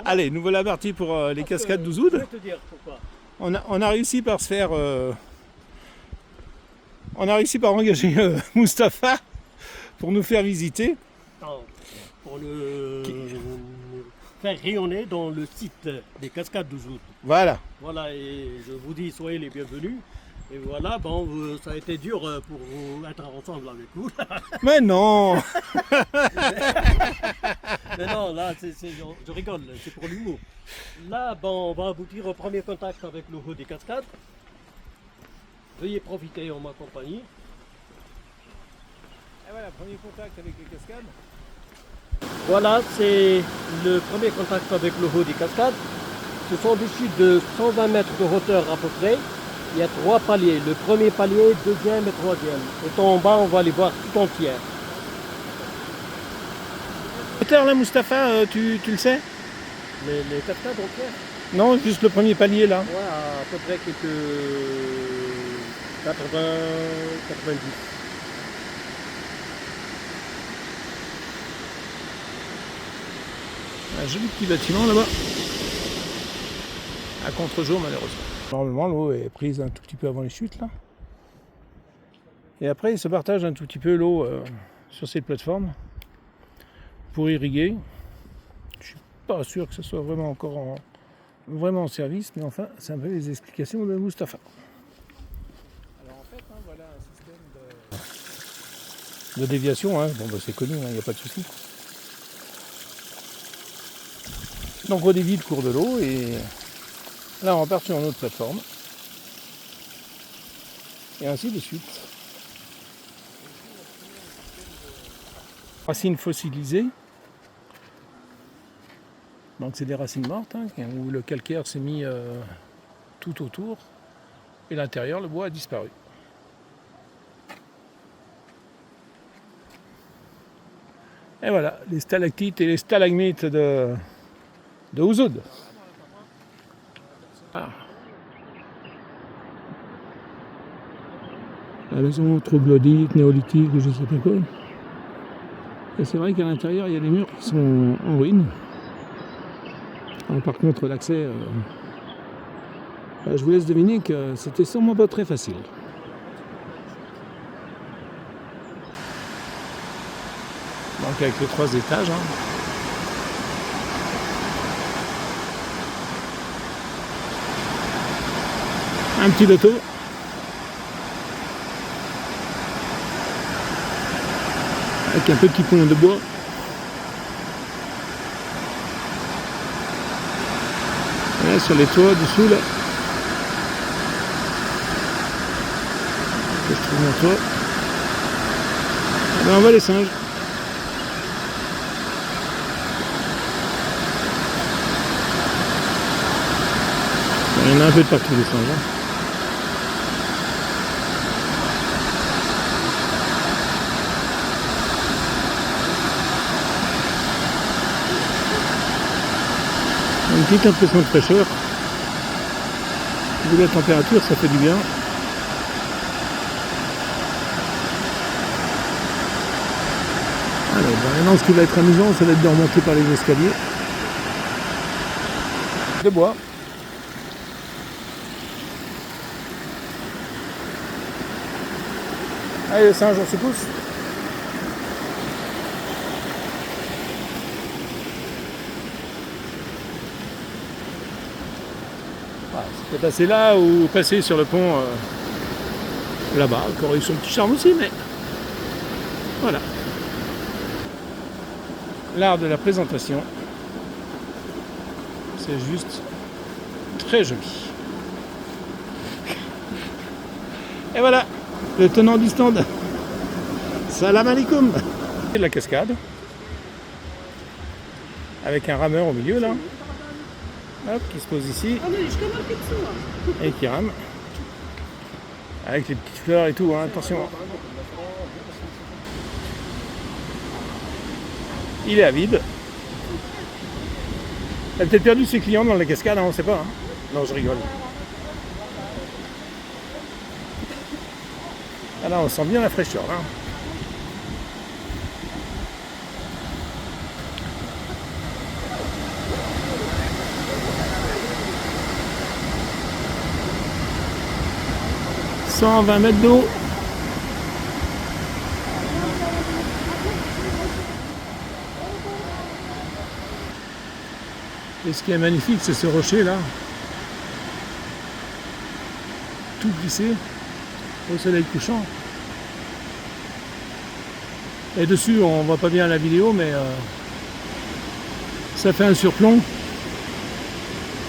Allez, nous voilà partis pour les cascades Je d'Ouzoud. vais te dire pourquoi. On a réussi par se faire... on a réussi par engager Mustapha pour nous faire visiter. Non, pour le faire rayonner dans le site des cascades d'Ouzoud. Voilà. Voilà, et je vous dis, soyez les bienvenus. Et voilà, bon, ça a été dur pour vous être ensemble avec vous. Mais non. Mais non, là, je rigole, c'est pour l'humour. Là, bon, on va aboutir au premier contact avec le haut des cascades. Veuillez profiter en ma compagnie. Et voilà, premier contact avec les cascades. Voilà, c'est le premier contact avec le haut des cascades. Ce sont des chutes de 120 mètres de hauteur à peu près. Il y a 3 paliers. Le premier palier, deuxième et troisième. Et en bas, on va les voir tout entières. Hauteur là, Mustapha, tu le sais? Les cascades entières? Non, juste le premier palier là. Ouais, à peu près quelques 80, 90. Un joli petit bâtiment là-bas. À contre-jour malheureusement. Normalement l'eau est prise un tout petit peu avant les chutes là. Et après il se partage un tout petit peu l'eau sur cette plateforme pour irriguer. Je suis pas sûr que ce soit vraiment encore vraiment en service, mais enfin c'est un peu les explications de Mustapha. Alors en fait voilà un système de déviation, hein. Bon bah c'est connu, il n'y a pas de souci. Donc on dévie le cours de l'eau et là on repart sur une autre plateforme. Et ainsi de suite. Racines fossilisées. Donc c'est des racines mortes, hein, où le calcaire s'est mis tout autour. Et l'intérieur, le bois a disparu. Et voilà, les stalactites et les stalagmites de Ouzoud. Ah. La maison troglodyte, néolithique, je ne sais pas quoi. Et c'est vrai qu'à l'intérieur, il y a des murs qui sont en ruine. Alors, par contre, l'accès, je vous laisse deviner que c'était sûrement pas très facile. Donc avec les 3 étages. Hein. Un petit bateau. Avec un petit pont de bois. Là, sur les toits dessous là. Je trouve mon toit. Là, on voit les singes. Il y en a un peu de partout les singes. Hein. Une petite impression de fraîcheur. Vu la température, ça fait du bien. Alors, maintenant, ce qui va être amusant, ça va être de remonter par les escaliers. De bois. Allez, le singe, on se pousse. C'était passer là ou passer sur le pont là-bas, qui aurait eu son petit charme aussi, mais voilà. L'art de la présentation, c'est juste très joli. Et voilà, le tenant du stand. Salam alaikum. C'est de la cascade, avec un rameur au milieu là. Hop, qui se pose ici et qui rame avec les petites fleurs et tout, hein, attention. Il est avide. Il a peut-être perdu ses clients dans la cascade, hein, on ne sait pas. Hein. Non, je rigole. Ah là, on sent bien la fraîcheur là. 120 mètres d'eau. Et ce qui est magnifique, c'est ce rocher là, tout glissé au soleil couchant. Et dessus, on voit pas bien la vidéo, mais ça fait un surplomb.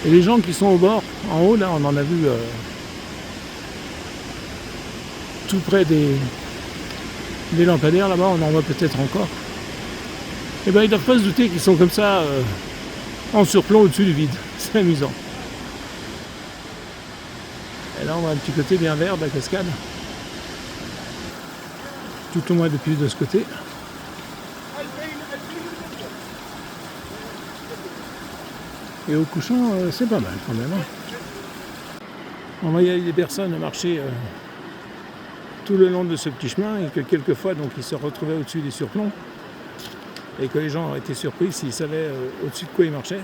Et les gens qui sont au bord, en haut là, on en a vu tout près des lampadaires là-bas, on en voit peut-être encore. Et ben ils doivent pas se douter qu'ils sont comme ça en surplomb au-dessus du vide. C'est amusant. Et là on voit un petit côté bien vert de la cascade. Tout au moins depuis de ce côté. Et au couchant, c'est pas mal quand même. On voyait des personnes marcher tout le long de ce petit chemin et que quelquefois donc, ils se retrouvaient au-dessus des surplombs et que les gens étaient surpris s'ils savaient au-dessus de quoi ils marchaient.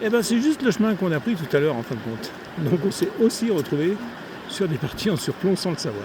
Et ben c'est juste le chemin qu'on a pris tout à l'heure en fin de compte. Donc on s'est aussi retrouvé sur des parties en surplomb sans le savoir.